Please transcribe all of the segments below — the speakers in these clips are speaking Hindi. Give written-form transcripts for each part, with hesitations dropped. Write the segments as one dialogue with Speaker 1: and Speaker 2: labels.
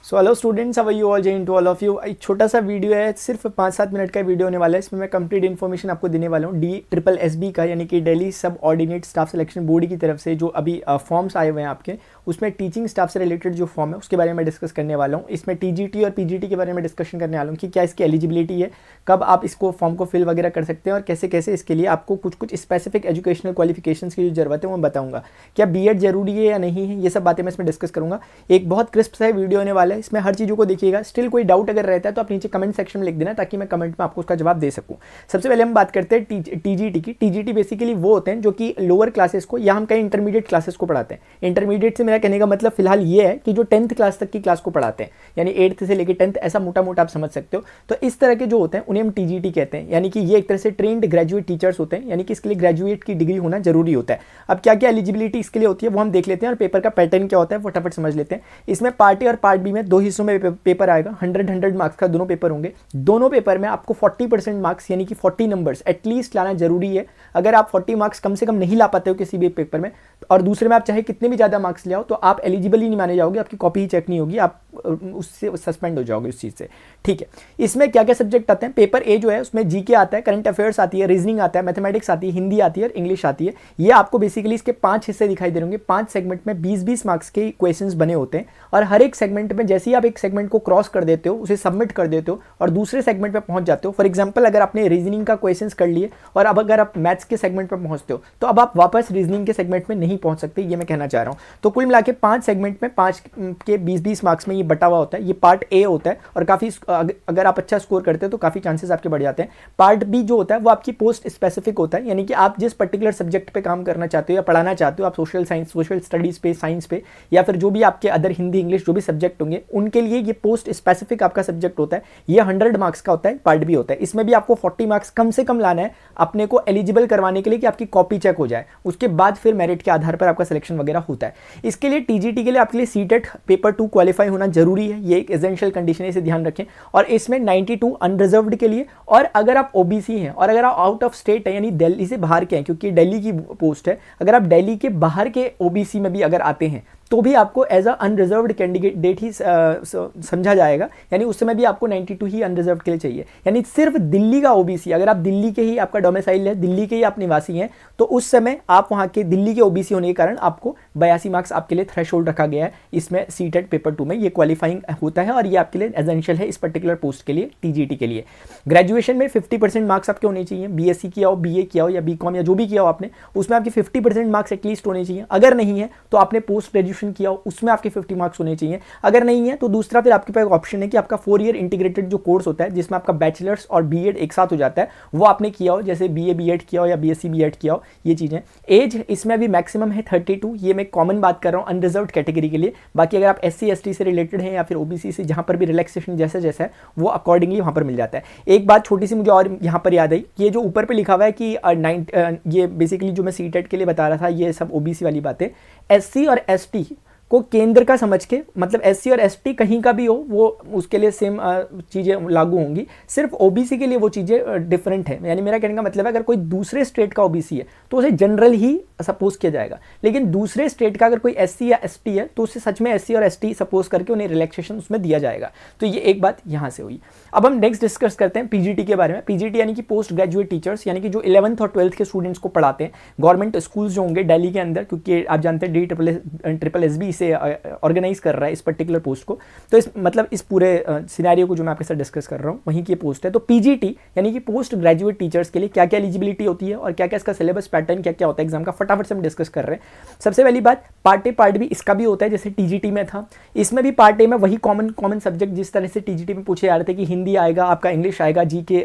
Speaker 1: So hello students, how are you all? जय Hind to all of you. एक छोटा सा वीडियो है, सिर्फ 5-7 मिनट का वीडियो होने वाला है। इसमें मैं कंप्लीट इन्फॉर्मेशन आपको देने वाला हूँ DSSB का, यानी कि दिल्ली सब ऑर्डिनेट स्टाफ सिलेक्शन बोर्ड की तरफ से जो अभी फॉर्म्स आए हुए हैं आपके, उसमें टीचिंग स्टाफ से रिलेटेड जो फॉर्म है उसके बारे में डिस्कस करने वाला हूँ। इसमें TGT और PGT के बारे में डिस्कशन करने वाला हूँ कि क्या इसकी एलिजिबिलिटी है, कब आप इसको फॉर्म को फिल वगैरह कर सकते हैं और कैसे कैसे इसके लिए आपको कुछ कुछ स्पेसिफिक एजुकेशनल क्वालिफिकेशंस की जो जरूरत है वो मैं बताऊँगा। क्या BEd जरूरी है या नहीं है, ये सब बातें मैं इसमें डिस्कस करूँगा। एक बहुत क्रिस्प सा वीडियो होने वाला है, इसमें हर चीज़ों को देखिएगा। स्टिल कोई डाउट अगर रहता है तो आप नीचे कमेंट सेक्शन में लिख देना ताकि मैं कमेंट में आपको उसका जवाब दे सकूं। सबसे पहले हम बात करते हैं TGT की। TGT बेसिकली वो होते हैं जो कि लोअर क्लासेस को या हम कहीं इंटरमीडिएट क्लासेस को पढ़ाते हैं। इंटरमीडिएट से मेरा कहने का मतलब फिलहाल ये है कि जो 10th क्लास तक की क्लास को पढ़ाते हैं, यानी 8th से लेकर 10th, ऐसा मोटा मोटा आप समझ सकते हो। तो इस तरह के जो होते हैं उन्हें हम TGT कहते हैं, यानी कि ये एक तरह से ट्रेंड ग्रेजुएट टीचर्स होते हैं, यानी कि इसके लिए ग्रेजुएट की डिग्री होना जरूरी होता है। अब क्या क्या एलिजिबिलिटी इसके लिए होती है वो हम देख लेते हैं और पेपर का पैटर्न क्या होता है फटाफट समझ लेते हैं। इसमें पार्ट ए और पार्ट बी में दो हिस्सों में पेपर आएगा। 100 मार्क्स का दोनों पेपर होंगे। दोनों पेपर में आपको 40% मार्क्स यानी कि 40 नंबर्स एटलीस्ट लाना जरूरी है। अगर आप 40 मार्क्स कम से कम नहीं ला पाते हो किसी भी पेपर में, और दूसरे में आप चाहे कितने भी ज्यादा मार्क्स ले आओ, तो आप एलिजिबल ही नहीं माने जाओगे, आपकी कॉपी ही चेक नहीं होगी, आप उससे सस्पेंड हो जाओगे उस चीज से। ठीक है, इसमें क्या क्या सब्जेक्ट आते हैं? पेपर ए जो है उसमें GK आता है, करंट अफेयर्स आती है, रीजनिंग आता है, मैथमेटिक्स आती है, हिंदी आती है और इंग्लिश आती है। ये आपको बेसिकली इसके 5 हिस्से दिखाई दे होंगे। 5 सेगमेंट में 20-20 मार्क्स के क्वेश्चंस बने होते हैं और हर एक सेगमेंट में जैसे ही आप एक सेगमेंट को क्रॉस कर देते हो, उसे सबमिट कर देते हो और दूसरे सेगमेंट पे पहुंच जाते हो। फॉर एग्जांपल, अगर आपने रीजनिंग का क्वेश्चंस कर लिए और अब अगर आप मैथ्स के सेगमेंट पे पहुंचते हो तो अब आप वापस रीजनिंग के सेगमेंट में नहीं पहुंच सकते, ये मैं कहना चाह रहा हूं। तो कुल मिला के 5 सेगमेंट में 5 के 20-20 मार्क्स में ये बटा हुआ होता है। ये पार्ट ए होता है और काफी अगर आप अच्छा स्कोर करते हो तो काफी चांसेस आपके बढ़ जाते हैं। पार्ट बी जो होता है वो आपकी पोस्ट स्पेसिफिक होता है, यानी कि आप जिस पर्टिकुलर सब्जेक्ट पे काम करना चाहते हो या पढ़ाना चाहते हो, आप सोशल साइंस, सोशल स्टडीज पे, साइंस पे, या फिर जो भी आपके अदर हिंदी इंग्लिश जो भी सब्जेक्ट होंगे उनके लिए ये पोस्ट स्पेसिफिक आपका सब्जेक्ट होता है। ये 100 मार्क्स का होता है, पार्ट बी होता है। इसमें भी आपको 40 मार्क्स कम से कम लाना है अपने को एलिजिबल करवाने के लिए कि आपकी कॉपी चेक हो जाए। उसके बाद फिर मेरिट के आधार पर आपका सिलेक्शन वगैरह होता है। इसके लिए TGT के लिए आपके लिए CTET पेपर 2 क्वालिफाई होना जरूरी है, ये एक एसेंशियल कंडीशन है, इसे ध्यान रखें। और इसमें 92 अनरिजर्व्ड के लिए, और अगर आप OBC हैं और अगर आप आउट ऑफ स्टेट है यानी दिल्ली से बाहर के हैं, क्योंकि दिल्ली की पोस्ट है, अगर आप दिल्ली के बाहर के OBC में भी अगर आते हैं तो भी आपको एज अ अनरिजर्व्ड कैंडिडेट ही समझा जाएगा, यानी उस समय भी आपको 92 ही अनरिजर्व्ड के लिए चाहिए। यानी सिर्फ दिल्ली का OBC, अगर आप दिल्ली के ही आपका डोमिसाइल है, दिल्ली के ही आप निवासी हैं, तो उस समय आप वहां के दिल्ली के OBC होने के कारण आपको 82 मार्क्स आपके लिए थ्रेशोल्ड रखा गया है। इसमें CTET पेपर 2 में ये क्वालिफाइंग होता है और ये आपके लिए एसेंशियल है इस पर्टिकुलर पोस्ट के लिए, TGT के लिए। ग्रेजुएशन में 50% मार्क्स आपके होने चाहिए। BSc किया हो, BA किया हो या BCom या जो भी किया हो आपने, उसमें आपके 50% मार्क्स एटलीस्ट होने चाहिए। अगर नहीं है तो आपने पोस्ट ग्रेजुएशन किया हो, उसमें आपके 50 मार्क्स होने चाहिए। अगर नहीं है तो दूसरा फिर आपके पास एक ऑप्शन है कि आपका 4 ईयर इंटीग्रेटेड जो कोर्स होता है जिसमें आपका बैचलर्स और BEd एक साथ हो जाता है, वो आपने किया हो, जैसे BA BEd किया हो या BSc BEd किया हो, ये चीजें। एज इसमें अभी मैक्सिमम है 32, ये मैं कॉमन बात कर रहा हूँ अनरिजर्व्ड कैटेगरी के लिए। बाकी अगर आप SC ST से रिलेटेड हैं या फिर OBC से, जहां पर भी रिलैक्सेशन जैसा जैसा है वो अकॉर्डिंगली वहां पर मिल जाता है। एक बात छोटी सी मुझे और यहाँ पर याद आई, ये जो ऊपर पे लिखा हुआ है कि ये बेसिकली जो मैं CTET के लिए बता रहा था, ये सब OBC वाली बातें, SC और ST को केंद्र का समझ के, मतलब SC और ST कहीं का भी हो वो उसके लिए सेम चीज़ें लागू होंगी। सिर्फ OBC के लिए वो चीज़ें डिफरेंट है। यानी मेरा कहने का मतलब है अगर कोई दूसरे स्टेट का OBC है तो उसे जनरल ही सपोज किया जाएगा, लेकिन दूसरे स्टेट का अगर कोई SC या ST है तो उसे सच में SC और ST सपोज करके उन्हें रिलैक्सेशन उसमें दिया जाएगा। तो ये एक बात यहाँ से हुई। अब हम नेक्स्ट डिस्कस करते हैं PGT के बारे में। PGT यानी कि पोस्ट ग्रेजुएट टीचर्स, यानी कि जो 11th और 12th के स्टूडेंट्स को पढ़ाते हैं गवर्नमेंट स्कूल्स जो होंगे दिल्ली के अंदर, क्योंकि आप जानते हैं DSSB से ऑर्गेनाइज कर रहा है इस पर्टिकुलर पोस्ट को। तो इस मतलब इस पूरे सिनेरियो को जो मैं आपके साथ डिस्कस कर रहा हूँ वहीं की पोस्ट है। तो PGT यानी कि पोस्ट ग्रेजुएट टीचर्स के लिए क्या क्या एलिजिबिलिटी होती है और क्या क्या इसका सिलेबस पैटर्न क्या क्या होता है एग्जाम का, फटाफट से हम डिस्कस कर रहे हैं। सबसे पहली बात, पार्ट ए पार्ट बी इसका भी होता है जैसे TGT में था। इसमें भी पार्ट ए में वही कॉमन सब्जेक्ट जिस तरह से TGT में पूछे जा रहे थे कि हिंदी आएगा, आपका इंग्लिश आएगा, GK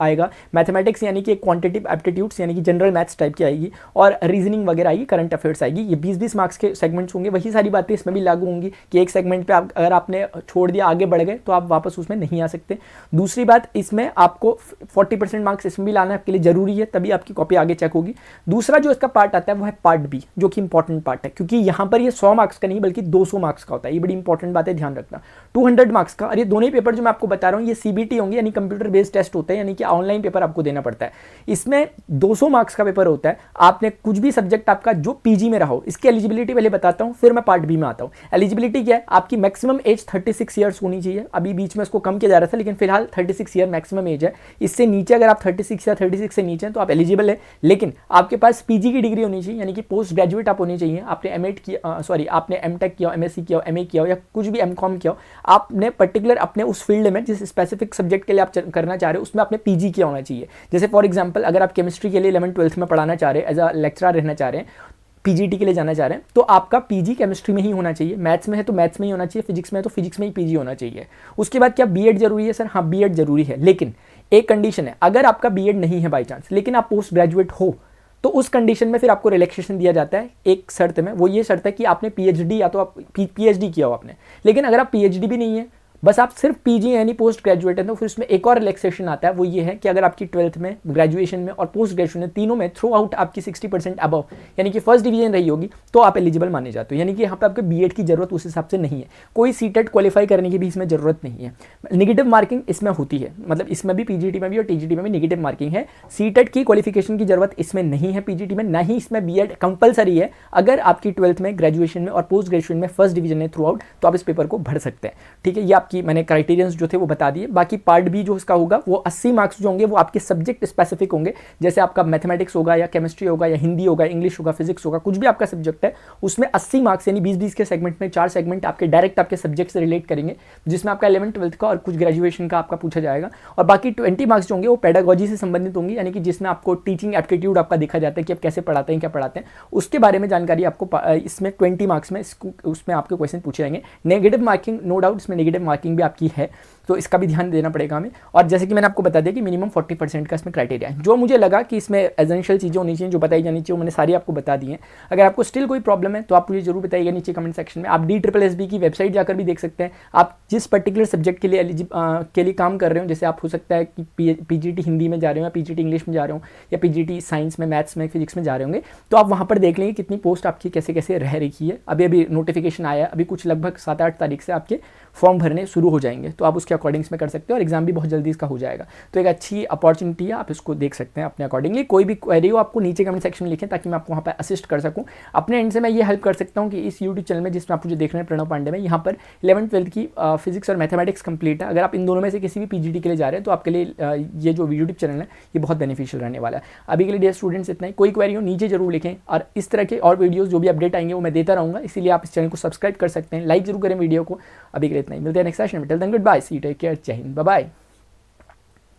Speaker 1: आएगा, मैथमेटिक्स यानी कि क्वांटिटेटिव एप्टीट्यूड्स यानी कि जनरल मैथ्स टाइप की आएगी, और रीजनिंग वगैरह आएगी, करंट अफेयर्स आएगी। ये 20-20 मार्क्स के सेगमेंट्स होंगे। वही सारी बातें इसमें भी लागू होंगी कि एक सेगमेंट पे अगर आपने छोड़ दिया, आगे बढ़ गए, तो आप वापस उसमें नहीं आ सकते। दूसरी बात, इसमें आपको 40% मार्क्स इसमें भी लाना आपके लिए जरूरी है, तभी आपकी कॉपी आगे चेक होगी। दूसरा जो इसका पार्ट आता है वो है पार्ट बी, जो कि इंपॉर्टेंट पार्ट है, क्योंकि यहाँ पर ये 100 मार्क्स का नहीं बल्कि 200 मार्क्स का होता है। ये बड़ी इंपॉर्टेंट बात है, ध्यान रखना। 200 मार्क्स का, और ये दोनों ही पेपर जो मैं आपको बता रहा हूँ ये CBT होंगे, यानी कंप्यूटर बेस्ड टेस्ट होते हैं, यानी कि ऑनलाइन पेपर आपको देना पड़ता है। इसमें 200 मार्क्स का पेपर होता है। आपने कुछ भी सब्जेक्ट आपका जो PG में रहा हो, इसकी एलिजिबिलिटी पहले बताता हूँ, फिर मैं पार्ट पार्ट बी में आता हूँ। एलिजिबिलिटी क्या है, आपकी मैक्सिमम एज 36 ईयर्स होनी चाहिए। अभी बीच में इसको कम किया जा रहा था, लेकिन फिलहाल 36 ईयर मैक्सिमम एज है। इससे नीचे अगर आप 36 या 36 से नीचे हैं तो आप एलिजिबल है, लेकिन आपके पास पीजी की डिग्री होनी चाहिए, यानी कि पोस्ट ग्रेजुएट आप होनी चाहिए। आपने एमएड किया, सॉरी आपने एमटेक किया, एमएससी किया, एमए किया या कुछ भी एमकॉम किया, आपने पर्टिकुलर अपने उस फील्ड में जिस स्पेसिफिक सब्जेक्ट के लिए आप करना चाह रहे हो उसमें आपने पीजी किया होना चाहिए। जैसे फॉर एग्जांपल अगर आप केमिस्ट्री के लिए 11th-12th में पढ़ाना चाह रहे हैं, एज अ लेक्चरर रहना चाह रहे हैं, पीजीटी के लिए जाना चाह रहे हैं, तो आपका पीजी केमिस्ट्री में ही होना चाहिए। मैथ्स में है तो मैथ्स में ही होना चाहिए, फिजिक्स में है तो फिजिक्स में ही पीजी होना चाहिए। उसके बाद क्या बीएड जरूरी है सर? हाँ, बीएड जरूरी है, लेकिन एक कंडीशन है, अगर आपका बीएड नहीं है बाई चांस, लेकिन आप पोस्ट ग्रेजुएट हो, तो उस कंडीशन में फिर आपको रिलैक्सेशन दिया जाता है एक शर्त में। वो ये शर्त है कि आपने पीएचडी या तो आप पीएचडी किया हो आपने, लेकिन अगर आप पीएचडी भी नहीं है, बस आप सिर्फ पीजी यानी पोस्ट ग्रेजुएट है, तो फिर उसमें एक और रिलैक्सेशन आता है। वो ये है कि अगर आपकी 12th में, ग्रेजुएशन में और पोस्ट ग्रेजुएशन में, तीनों में थ्रू आउट आपकी 60% अबव यानी कि फर्स्ट डिवीजन रही होगी, तो आप एलिजिबल माने जाते हो। यानी कि यहाँ पे आपके बीएड की जरूरत उस हिसाब से नहीं है, कोई सीटेट क्वालिफाई करने की भी इसमें जरूरत नहीं है। नेगेटिव मार्किंग इसमें होती है, मतलब इसमें भी पीजीटी में भी और टीजीटी में भी नेगेटिव मार्किंग है। सीटेट की क्वालिफिकेशन की जरूरत इसमें नहीं है पीजीटी में, ना ही इसमें बीएड कंपलसरी है। अगर आपकी 12th में, ग्रेजुएशन में और पोस्ट ग्रेजुएशन में फर्स्ट डिवीजन है थ्रू आउट, तो आप इस पेपर को भर सकते हैं। ठीक है, ये आपकी मैंने क्राइटेरिया जो थे वो बता दिए। बाकी पार्ट बी जो इसका होगा वो 80 मार्क्स जो होंगे वो आपके सब्जेक्ट स्पेसिफिक होंगे। जैसे आपका मैथमेटिक्स होगा या केमिस्ट्री होगा या हिंदी होगा, इंग्लिश होगा, फिजिक्स होगा, कुछ भी आपका सब्जेक्ट है, उसमें 80 मार्क्स यानी 20-20 के सेगमेंट में 4 सेगमेंट आपके डायरेक्ट आपके सब्जेक्ट से रिलेट करेंगे, जिसमें आपका 11th-12th का और कुछ ग्रेजुएशन का आपका पूछा जाएगा। और बाकी 20 मार्क्स जो होंगे वो पेडागोजी से संबंधित होंगे, यानी कि जिसमें आपको टीचिंग एप्टीट्यूड आपका देखा जाता है कि आप कैसे पढ़ाते हैं, क्या पढ़ाते हैं, उसके बारे में जानकारी आपको इसमें 20 मार्क्स में उसमें आपके क्वेश्चन पूछे जाएंगे। नेगेटिव मार्किंग नो डाउट इसमें नेगेटिव मार्किंग भी आपकी है, तो इसका भी ध्यान देना पड़ेगा हमें। और जैसे कि मैंने आपको बता दिया कि मिनिमम 40% का इसमें क्राइटेरिया है। जो मुझे लगा कि इसमें एसेंशियल चीज़ें होनी चाहिए, जो बताई जानी चाहिए, वो मैंने सारी आपको बता दी हैं। अगर आपको स्टिल कोई प्रॉब्लम है तो आप मुझे जरूर बताइएगा नीचे कमेंट सेक्शन में। आप DSSB की वेबसाइट जाकर भी देख सकते हैं, आप जिस पर्टिकुलर सब्जेक्ट के लिए काम कर रहे हो। जैसे आप हो सकता है कि पीजीटी हिंदी में जा रहे हो या पीजीटी इंग्लिश में जा रहे हो या पीजीटी साइंस में, मैथ्स में, फिजिक्स में जा रहे होंगे, तो आप वहाँ पर देख लेंगे कितनी पोस्ट आपकी कैसे कैसे रह रही है। अभी नोटिफिकेशन आया, अभी कुछ लगभग 7-8 तारीख से आपके फॉर्म भरने शुरू हो जाएंगे, तो आप उसके अकॉर्डिंग में कर सकते हो और एग्जाम भी बहुत जल्दी इसका हो जाएगा। तो एक अच्छी अपॉर्चुनिटी है, आप इसको देख सकते हैं अपने अकॉर्डिंगली। कोई भी क्वेरी हो आपको नीचे कमेंट सेक्शन में लिखें, ताकि मैं आपको वहाँ पर असिस्ट कर सकूँ। अपने एंड से मैं ये हेल्प कर सकता हूँ कि इस यूट्यूब चैनल में, जिसमें आप मुझे देख रहे हैं प्रणव पांडे में, यहाँ पर 11th-12th की फिजिक्स और मैथमेटिक्स कंप्लीट है। अगर आप इन दोनों में से किसी भी पीजीटी के लिए जा रहे हैं तो आपके लिए ये जो यूट्यूब चैनल है ये बहुत बेनिफिशियल रहने वाला है। अभी के लिए डियर स्टूडेंट्स इतना ही। कोई क्वेरी हो नीचे जरूर लिखें, और इस तरह के और वीडियोज़ जो भी अपडेट आएंगे वो मैं देता रहूँगा, इसीलिए आप इस चैनल को सब्सक्राइब कर सकते हैं, लाइक जरूर करें वीडियो को। अभी के लिए इतना ही, मिलते हैं नेक्स्ट सेशन में। Till then good bye, see you, take care, जय हिंद, बाय बाय।